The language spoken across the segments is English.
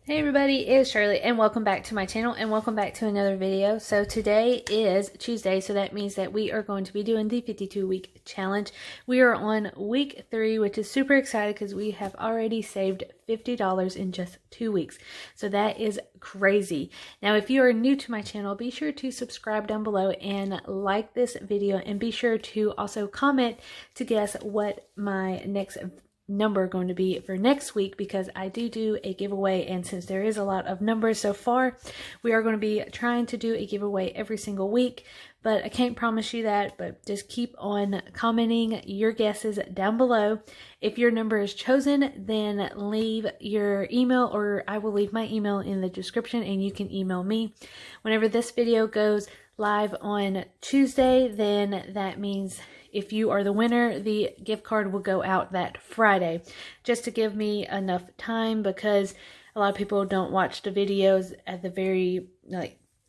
Hey everybody, it's Shirley and welcome back to my channel and welcome back to another video. So today is Tuesday, so that means that we are going to be doing the 52-week challenge. We are on week 3, which is super excited because we have already saved $50 in just 2 weeks. So that is crazy. Now, if you are new to my channel, be sure to subscribe down below and like this video, and be sure to also comment to guess what my next number going to be for next week, because I do a giveaway, and since there is a lot of numbers so far, we are going to be trying to do a giveaway every single week, but I can't promise you that. But just keep on commenting your guesses down below. If your number is chosen, then leave your email, or I will leave my email in the description and you can email me. Whenever this video goes live on Tuesday, then that means if you are the winner, the gift card will go out that Friday, just to give me enough time, because a lot of people don't watch the videos at the very,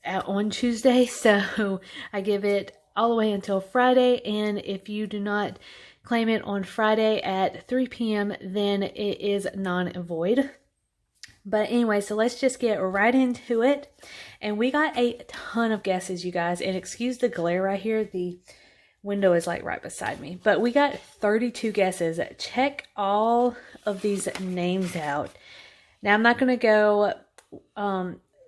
on Tuesday. So I give it all the way until Friday. And if you do not claim it on Friday at 3 p.m., then it is non-void. But anyway, so let's just get right into it. And we got a ton of guesses, you guys. And excuse the glare right here. The window is like right beside me. But we got 32 guesses. Check all of these names out. Now, I'm not going to go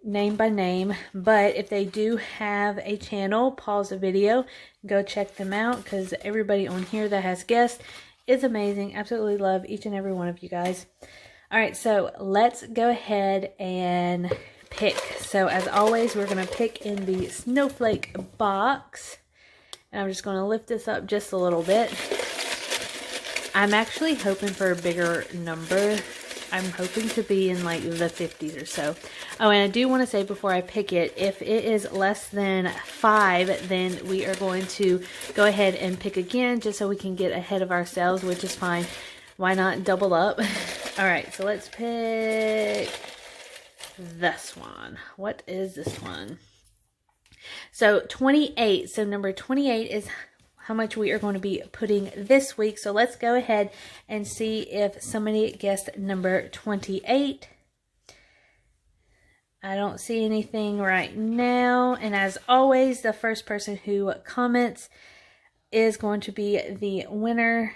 name by name, but if they do have a channel, pause the video, go check them out, because everybody on here that has guessed is amazing. Absolutely love each and every one of you guys. All right, so let's go ahead and pick. So as always, we're going to pick in the snowflake box. And I'm just going to lift this up just a little bit. I'm actually hoping for a bigger number. I'm hoping to be in like the 50s or so. Oh, and I do want to say before I pick it, if it is less than 5, then we are going to go ahead and pick again, just so we can get ahead of ourselves, which is fine. Why not double up? All right, so let's pick this one. What is this one? So 28. So number 28 is how much we are going to be putting this week. So let's go ahead and see if somebody guessed number 28. I don't see anything right now. And as always, the first person who comments is going to be the winner.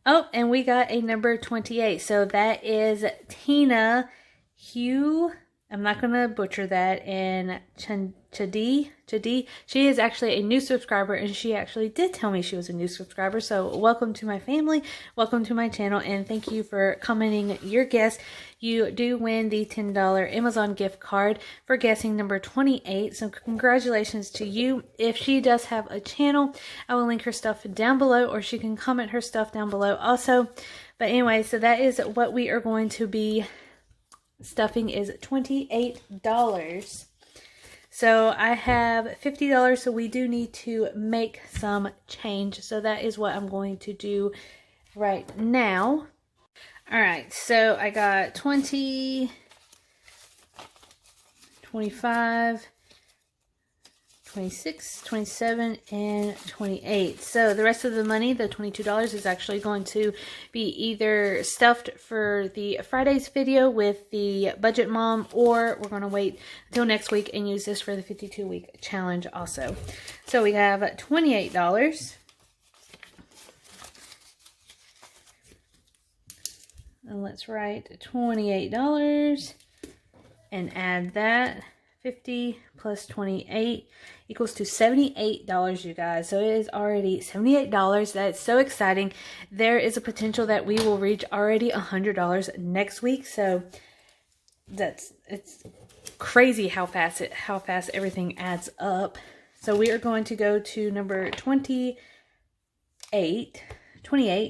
Oh, and we got a number 28. So that is Tina Hugh. I'm not going to butcher that. And Chadi. She is actually a new subscriber, and she actually did tell me she was a new subscriber. So welcome to my family. Welcome to my channel, and thank you for commenting your guess. You do win the $10 Amazon gift card for guessing number 28. So congratulations to you. If she does have a channel, I will link her stuff down below, or she can comment her stuff down below also. But anyway, so that is what we are going to be stuffing, is $28. So I have $50, so we do need to make some change. So that is what I'm going to do right now. All right, so I got 20, 25, 26, 27, and 28. So the rest of the money, the $22, is actually going to be either stuffed for the Friday's video with the budget mom, or we're going to wait until next week and use this for the 52-week challenge also. So we have $28. And let's write $28 and add that. 50 plus 28 equals to $78, you guys. So it is already $78. That's so exciting. There is a potential that we will reach already $100 next week. So it's crazy how fast everything adds up. So we are going to go to number 28.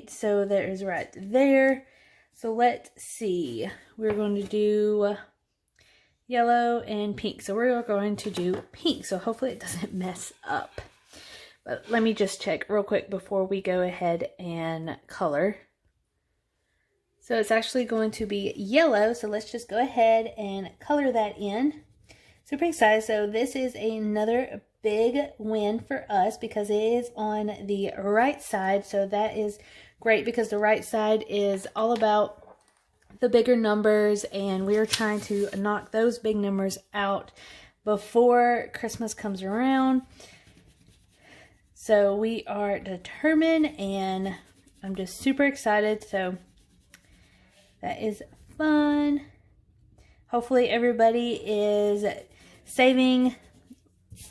So there is right there. So let's see. We're going to do yellow and pink. So we're going to do pink. So hopefully it doesn't mess up. But let me just check real quick before we go ahead and color. So it's actually going to be yellow. So let's just go ahead and color that in. Super excited. So this is another big win for us because it is on the right side. So that is great because the right side is all about the bigger numbers, and we are trying to knock those big numbers out before Christmas comes around. So we are determined, and I'm just super excited. So that is fun. Hopefully everybody is saving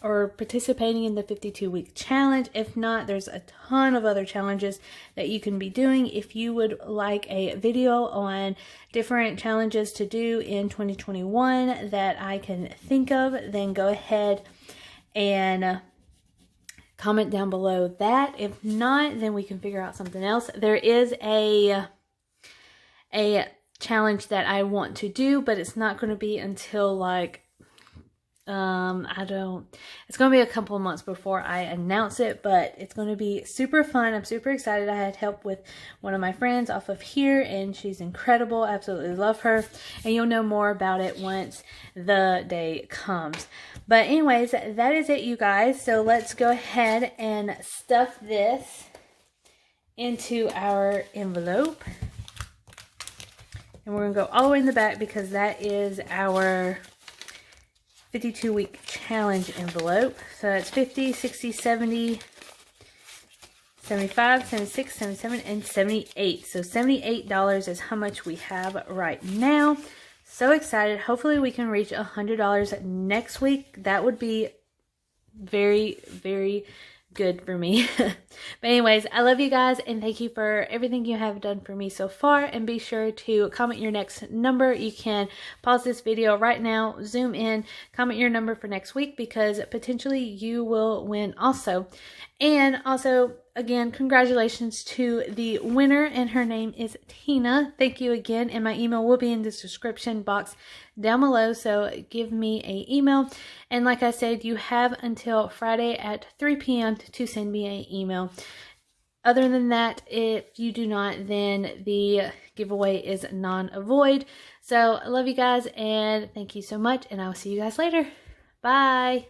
or participating in the 52-week challenge. If not, there's a ton of other challenges that you can be doing. If you would like a video on different challenges to do in 2021 that I can think of, then go ahead and comment down below that. If not, then we can figure out something else. There is a challenge that I want to do, but it's not going to be until like it's going to be a couple of months before I announce it, but it's going to be super fun. I'm super excited. I had help with one of my friends off of here, and she's incredible. Absolutely love her, and you'll know more about it once the day comes. But anyways, that is it, you guys. So let's go ahead and stuff this into our envelope, and we're going to go all the way in the back because that is our 52-week challenge envelope. So that's 50, 60, 70, 75, 76, 77, and 78. So $78 is how much we have right now. So excited. Hopefully we can reach $100 next week. That would be very, very good for me. But anyways, I love you guys, and thank you for everything you have done for me so far. And be sure to comment your next number. You can pause this video right now, zoom in, comment your number for next week, because potentially you will win also. And also, again, congratulations to the winner, and her name is Tina. Thank you again, and my email will be in the description box down below, so give me an email. And like I said, you have until Friday at 3 p.m. to send me an email. Other than that, if you do not, then the giveaway is non-void. So I love you guys, and thank you so much, and I will see you guys later. Bye.